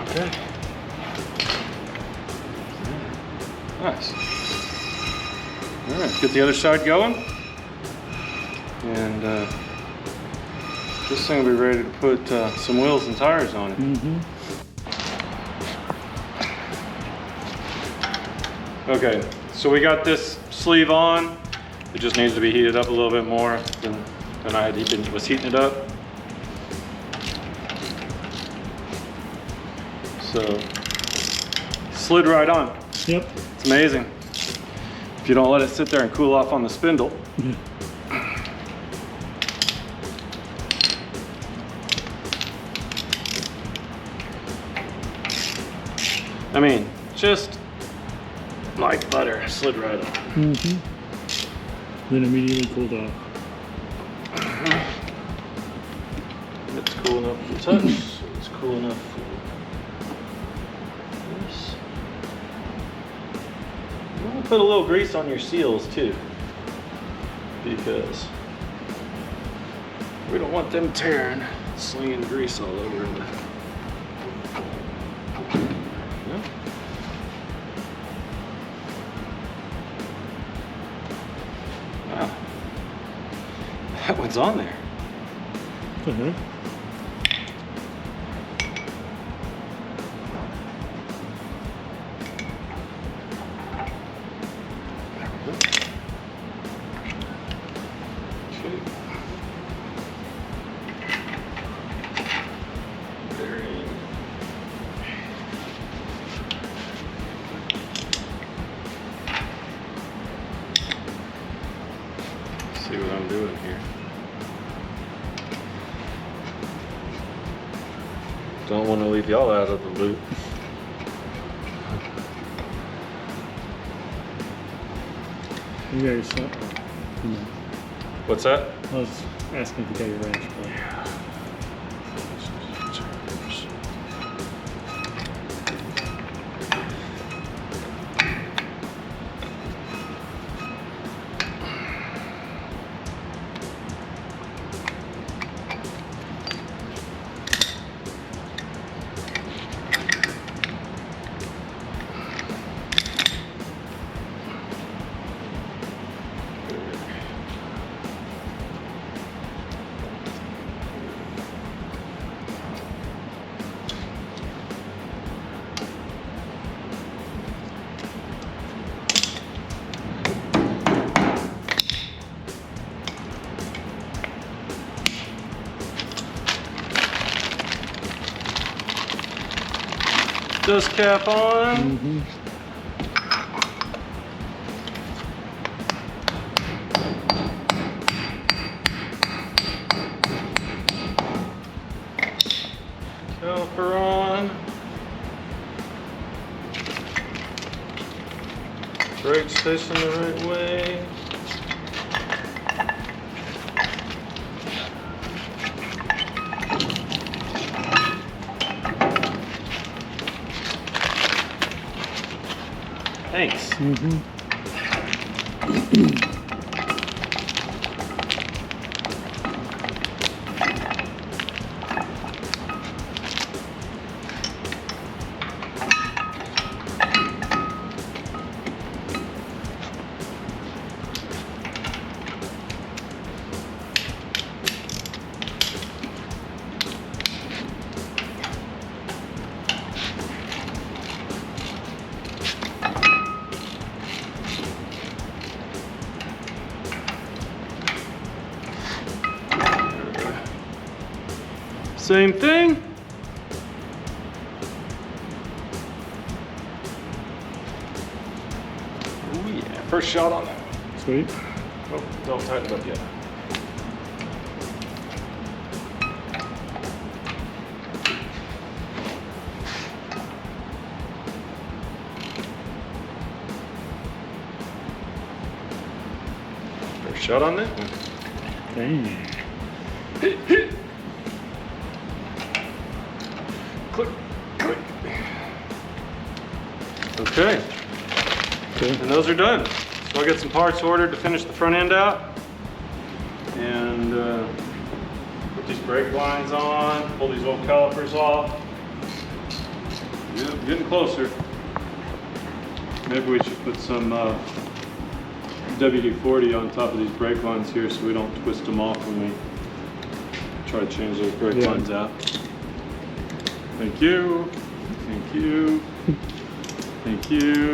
Okay. Nice. All right, get the other side going. And this thing will be ready to put some wheels and tires on it. Okay, so we got this sleeve on. It just needs to be heated up a little bit more than I was heating it up. So, slid right on. Yep. It's amazing. If you don't let it sit there and cool off on the spindle. Yeah. I mean, just like butter, slid right on. Then immediately cooled off. It's cool enough to touch, so it's cool enough for this. You want to put a little grease on your seals too, because we don't want them tearing, slinging grease all over the. Wow, that one's on there. See what I'm doing here. Don't want to leave y'all out of the loop. You got your stuff? No. What's that? I was asking if you got your wrench, but dust cap on. Caliper on. Brakes facing the right way. Thanks. Same thing. Oh yeah, first shot on that. Sweet. Oh, don't tighten it up yet. First shot on that one. Dang. Click, click. Okay, Good. and those are done. So I'll get some parts ordered to finish the front end out. And put these brake lines on, pull these old calipers off. Yep, getting closer. Maybe we should put some WD-40 on top of these brake lines here so we don't twist them off when we try to change those brake lines out. Thank you. Thank you. Thank you.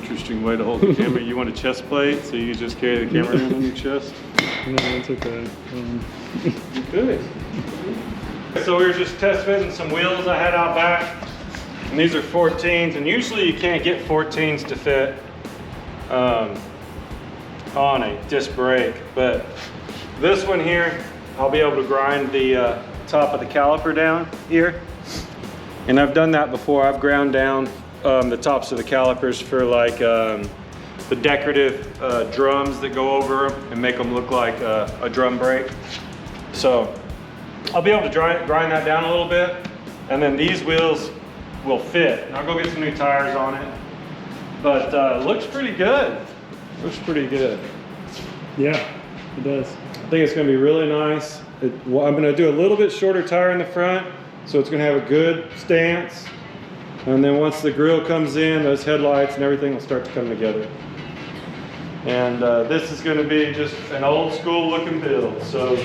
Interesting way to hold the camera. You want a chest plate so you can just carry the camera around on your chest? No, it's okay. Good. So we were just test fitting some wheels I had out back. And these are 14s, and usually you can't get 14s to fit on a disc brake. But this one here, I'll be able to grind the top of the caliper down here. And I've done that before. I've ground down the tops of the calipers for like the decorative drums that go over them and make them look like a drum brake. So I'll be able to grind that down a little bit, and then these wheels will fit. And I'll go get some new tires on it. But looks pretty good. Looks pretty good. Yeah, it does. I think it's going to be really nice. I'm going to do a little bit shorter tire in the front, so it's going to have a good stance. And then once the grill comes in, those headlights and everything will start to come together. And this is going to be just an old school looking build. So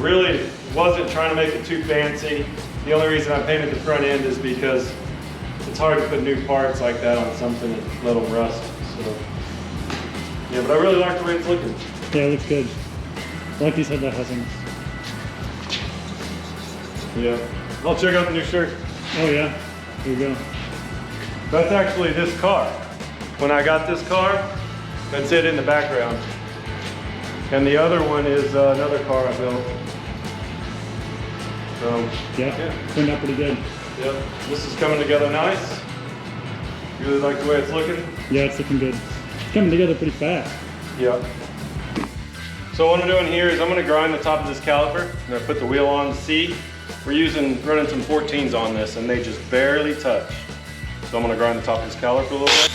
really wasn't trying to make it too fancy. The only reason I painted the front end is because it's hard to put new parts like that on something and let them rust. So yeah, but I really like the way it's looking. Yeah, it looks good. I like these headlight housings. Yeah. I'll check out the new shirt. Oh yeah, there you go. That's actually this car. When I got this car, that's it in the background. And the other one is another car I built. So, Yeah, turned out pretty good. yeah, this is coming together nice. You really like the way it's looking? Yeah, it's looking good. It's coming together pretty fast. Yeah. So what I'm doing here is I'm going to grind the top of this caliper. I'm going to put the wheel on the C. We're running some 14s on this, and they just barely touch. So I'm going to grind the top of this caliper a little bit.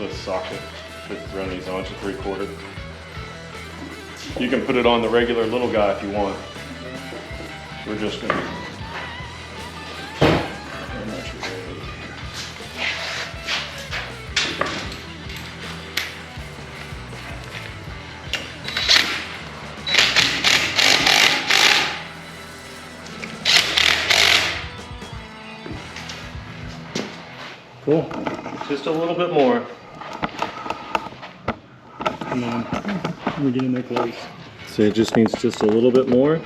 the socket to run these on to 3/4. You can put it on the regular little guy if you want. We're just gonna. Cool. Just a little bit more. And then we're getting there close. So it just needs just a little bit more.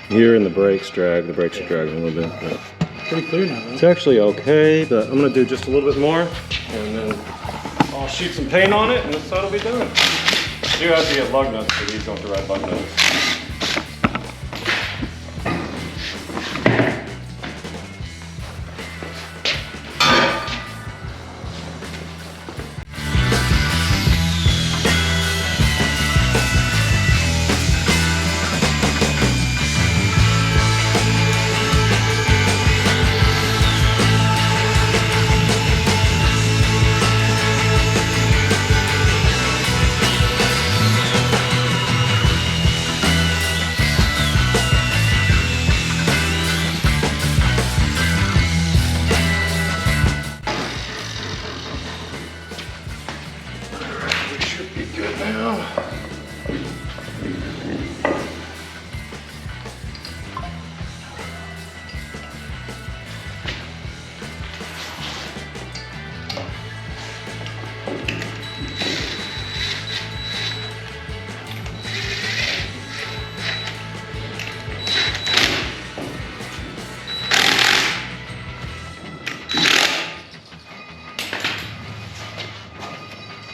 Here in the brakes drag, the brakes are dragging a little bit. But Pretty clear now, though. it's actually okay, but I'm gonna do just a little bit more and then I'll shoot some paint on it and this side will be done. You have to get lug nuts for these, don't have to ride lug nuts.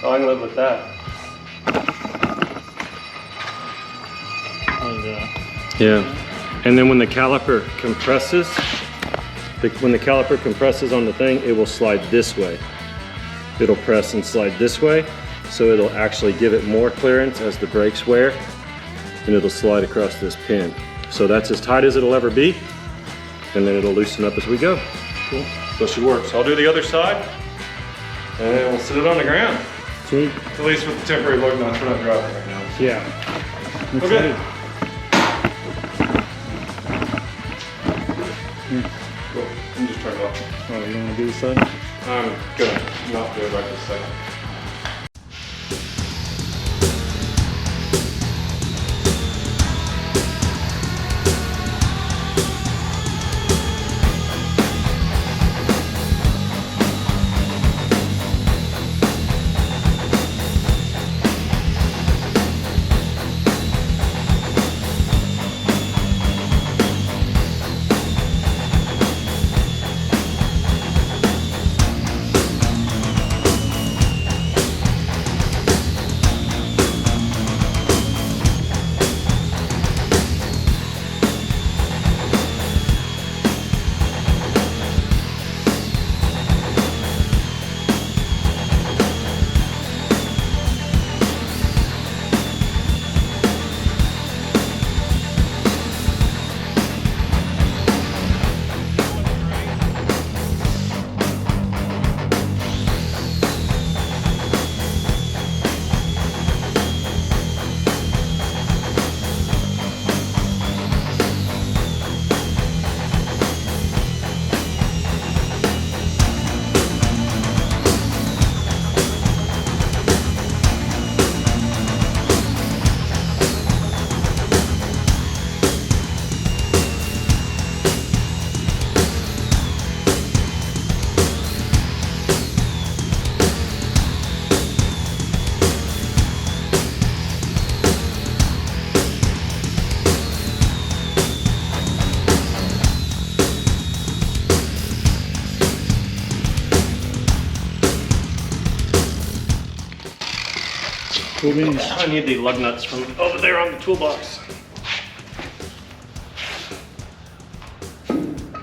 Oh, I can live with that. Yeah. And then when the caliper compresses, when the caliper compresses on the thing, it will slide this way. It'll press and slide this way, so it'll actually give it more clearance as the brakes wear, and it'll slide across this pin. So that's as tight as it'll ever be, and then it'll loosen up as we go. Cool. So she works. I'll do the other side, and we'll sit it on the ground. Sweet. At least with the temporary lug nuts, we're not driving right now. Yeah. I'm Okay. excited. Cool. I'm just turning it off. Oh, you want to do this side? I'm gonna not do it right this second. Cool beans. I need the lug nuts from over there on the toolbox.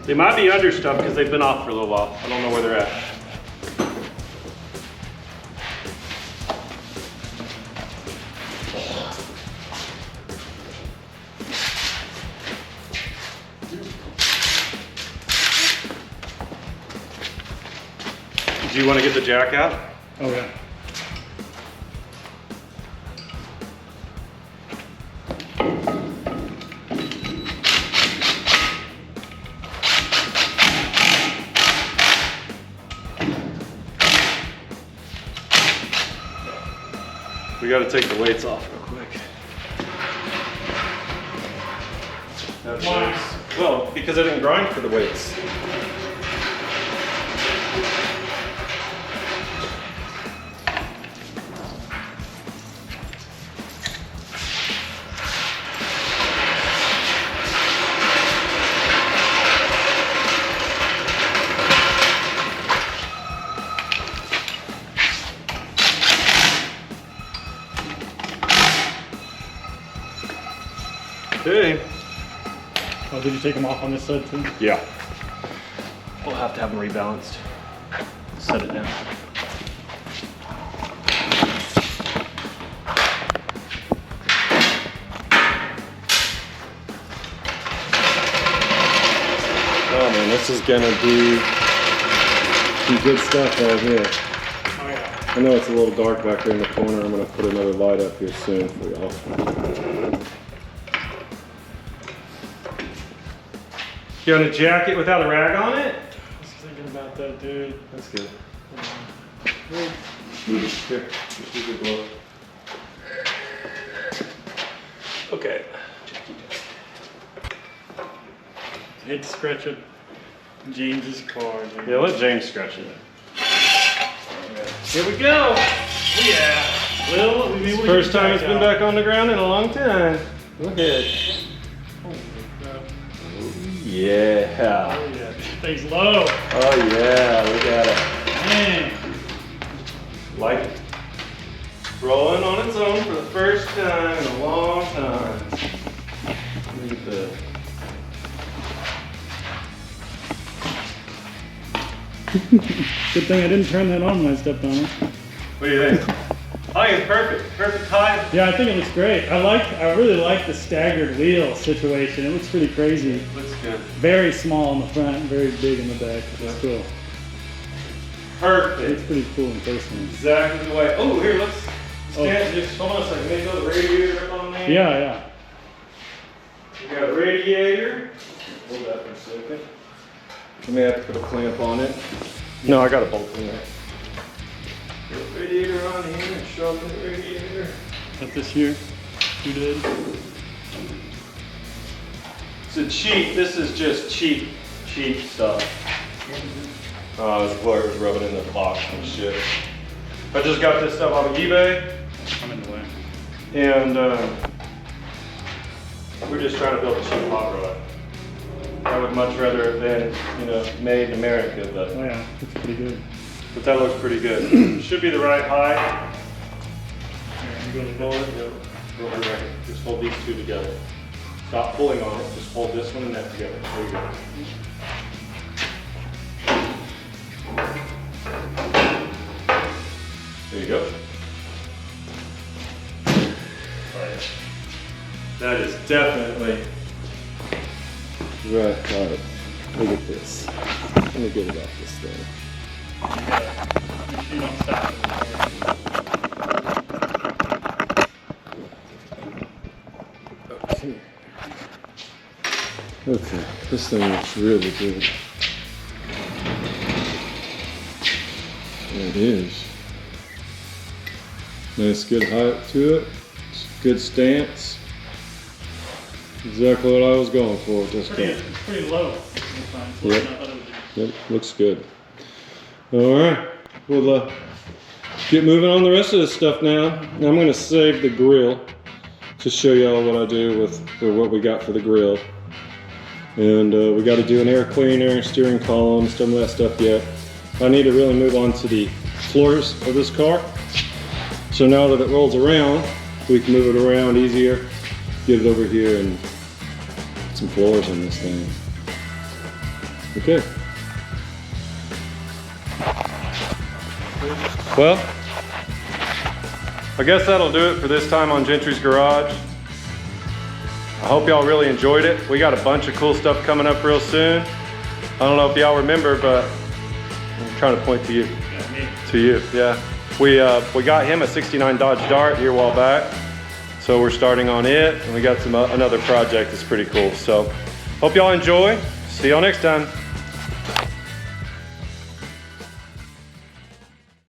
They might be under stuff because they've been off for a little while. I don't know where they're at. Did you want to get the jack out? Oh yeah. We got to take the weights off real quick. Why? Well, because I didn't grind for the weights. Okay. Oh, did you take them off on this side too? Yeah. We'll have to have them rebalanced. Set it down. Oh man, this is gonna be some good stuff right here. Oh yeah. I know it's a little dark back there in the corner. I'm gonna put another light up here soon for y'all. You want a jacket without a rag on it? I was thinking about that, dude. That's good. Wait. Here, just use your glove. Okay. Hate to scratch up James's car, dude. Yeah, let James scratch it. Here we go. Yeah. Well, we've been able to First get time the it's jack been out. back on the ground in a long time. Go ahead. Holy crap. Yeah. Oh yeah. Stays low. Oh yeah, we got it. Man. Like it. Rolling on its own for the first time in a long time. Look at that. Good thing I didn't turn that on when I stepped on it. What do you think? I think it's perfect. Perfect time. Yeah, I think it looks great. I really like the staggered wheel situation. It looks pretty crazy. Looks good. Very small in the front, very big in the back. It's Yeah. cool. Perfect. It's pretty cool in person. Exactly the way. Oh, here, let's Oh. stand. Just hold on a second. Maybe go the radiator up on there. Yeah, yeah. We got a radiator. Hold that for a second. We may have to put a clamp on it. No, I got a bolt in there. Put a radiator on here and shove in the radiator. Got this here. You did. So cheap. This is just cheap stuff. Oh, this Gloria was rubbing in the box and shit. I just got this stuff off of eBay, I'm in the way. and we're just trying to build a cheap hot rod. I would much rather it been, made in America, but Oh yeah, it's pretty good. that looks pretty good. Should be the right height. Here, you go Hold it, yep. Go ahead, right. Just hold these two together. Stop pulling on it. Just hold this one and that together. There you go. There you go. Alright. That is definitely right. Alright. Look at this. Let me get it off this thing. Make sure you don't stop Okay. Okay. This thing looks really good. There it is. Nice good height to it. Good stance. Exactly what I was going for with this It's thing. pretty low. It's fine. It's lower Yep. than I thought it would be. Yep, looks good. All right, we'll get moving on the rest of this stuff now. I'm going to save the grill to show y'all what I do with or what we got for the grill. And we got to do an air cleaner, steering column, some of that stuff yet. I need to really move on to the floors of this car. So now that it rolls around, we can move it around easier, get it over here and put some floors in this thing. Okay. Well, I guess that'll do it for this time on Gentry's Garage. I hope y'all really enjoyed it. We got a bunch of cool stuff coming up real soon. I don't know if y'all remember, but I'm trying to point to you. Yeah, me. To you, yeah. We got him a 69 Dodge Dart here a while back. So we're starting on it, and we got some another project that's pretty cool. So hope y'all enjoy. See y'all next time.